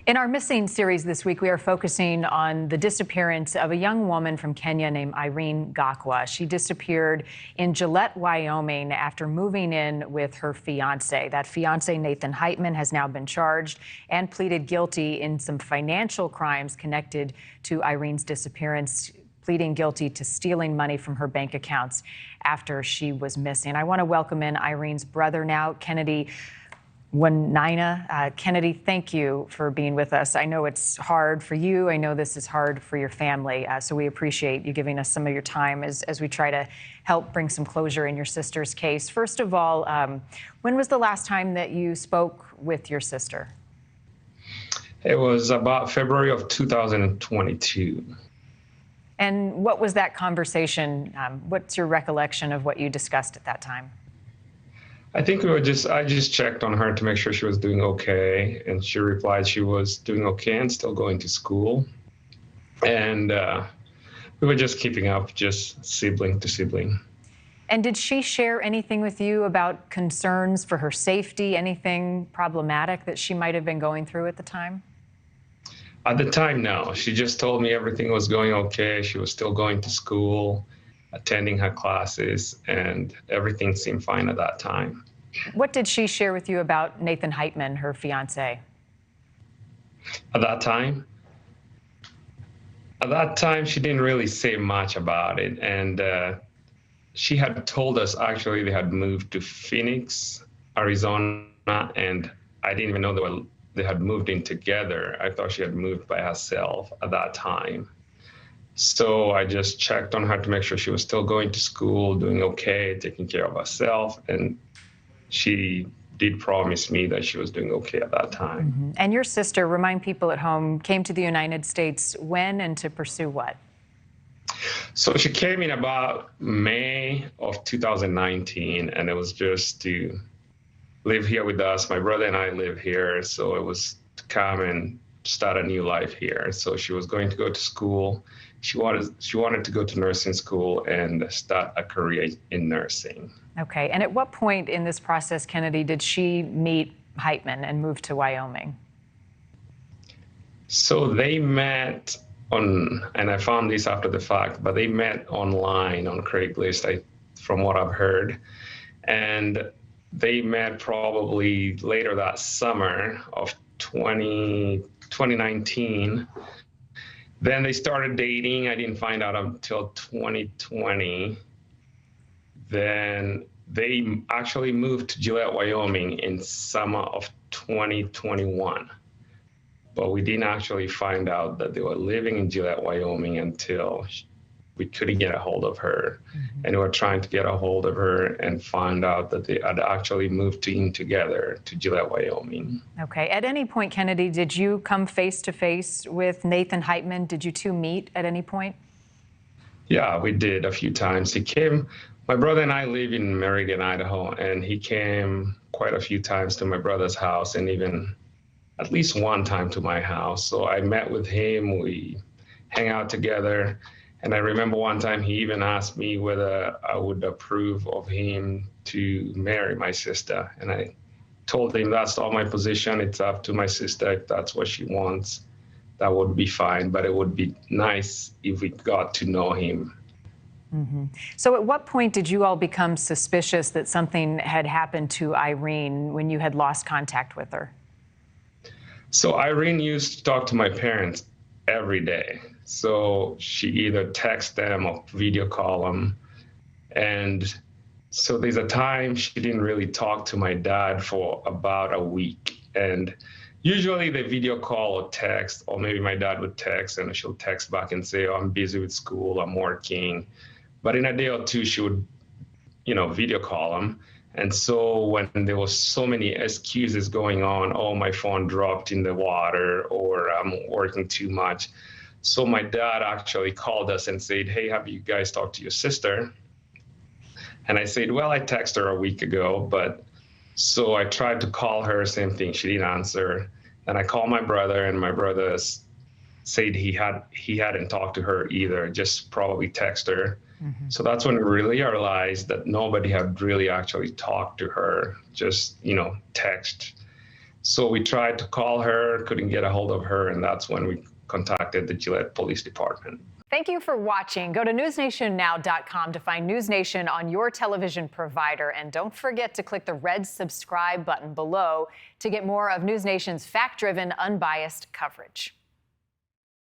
In our Missing series this week, we are focusing on the disappearance of a young woman from Kenya named Irene Gakwa. She disappeared in Gillette, Wyoming after moving in with her fiancé. That fiancé, Nathan Heitman, has now been charged and pleaded guilty in some financial crimes connected to Irene's disappearance, pleading guilty to stealing money from her bank accounts after she was missing. I want to welcome in Irene's brother now, Kennedy Wainaina. Kennedy, thank you for being with us. I know it's hard for you. I know this is hard for your family. So we appreciate you giving us some of your time as we try to help bring some closure in your sister's case. First of all, when was the last time that you spoke with your sister? It was about February of 2022. And what was that conversation? What's your recollection of what you discussed at that time? I think I just checked on her to make sure she was doing okay. And she replied she was doing okay and still going to school. And we were just keeping up, just sibling to sibling. And did she share anything with you about concerns for her safety, anything problematic that she might have been going through at the time? At the time, no. She just told me everything was going okay. She was still going to school, attending her classes, and everything seemed fine at that time. What did she share with you about Nathan Heitman, her fiancé? At that time? At that time, she didn't really say much about it. And she had told us, actually, they had moved to Phoenix, Arizona, and I didn't even know they had moved in together. I thought she had moved by herself at that time. So I just checked on her to make sure she was still going to school, doing okay, taking care of herself. And she did promise me that she was doing okay at that time. Mm-hmm. And your sister, remind people at home, came to the United States when and to pursue what? So she came in about May of 2019, and it was just to live here with us. My brother and I live here, so it was to come and start a new life here. So she was going to go to school. She wanted to go to nursing school and start a career in nursing. Okay. And at what point in this process, Kennedy, did she meet Heitman and move to Wyoming? So they met on, and I found this after the fact, but they met online on Craigslist, from what I've heard. And they met probably later that summer of 2019. Then they started dating. I didn't find out until 2020. Then they actually moved to Gillette, Wyoming in summer of 2021. But we didn't actually find out that they were living in Gillette, Wyoming until we couldn't get a hold of her. Mm-hmm. And we were trying to get a hold of her and find out that they had actually moved in together to Gillette, Wyoming. Okay. At any point, Kennedy, did you come face to face with Nathan Heitman? Did you two meet at any point? Yeah, we did a few times. He came, my brother and I live in Meriden, Idaho, and he came quite a few times to my brother's house and even at least one time to my house. So I met with him, we hang out together. And I remember one time he even asked me whether I would approve of him to marry my sister. And I told him that's not my position. It's up to my sister. If that's what she wants, that would be fine. But it would be nice if we got to know him. Mm-hmm. So at what point did you all become suspicious that something had happened to Irene when you had lost contact with her? So Irene used to talk to my parents every day. So she either text them or video call them. And so there's a time she didn't really talk to my dad for about a week. And usually they video call or text, or maybe my dad would text and she'll text back and say, oh, I'm busy with school, I'm working. But in a day or two, she would, video call him. And so when there was so many excuses going on, oh, my phone dropped in the water, or I'm working too much. So my dad actually called us and said, hey, have you guys talked to your sister? And I said, well, I texted her a week ago, but so I tried to call her, same thing, she didn't answer. And I called my brother, and my brother said he hadn't talked to her either, just probably texted her. Mm-hmm. So that's when we really realized that nobody had really actually talked to her, just, text. So we tried to call her, couldn't get a hold of her, and that's when we contacted the Gillette Police Department. Thank you for watching. Go to newsnationnow.com to find NewsNation on your television provider. And don't forget to click the red subscribe button below to get more of NewsNation's fact-driven, unbiased coverage.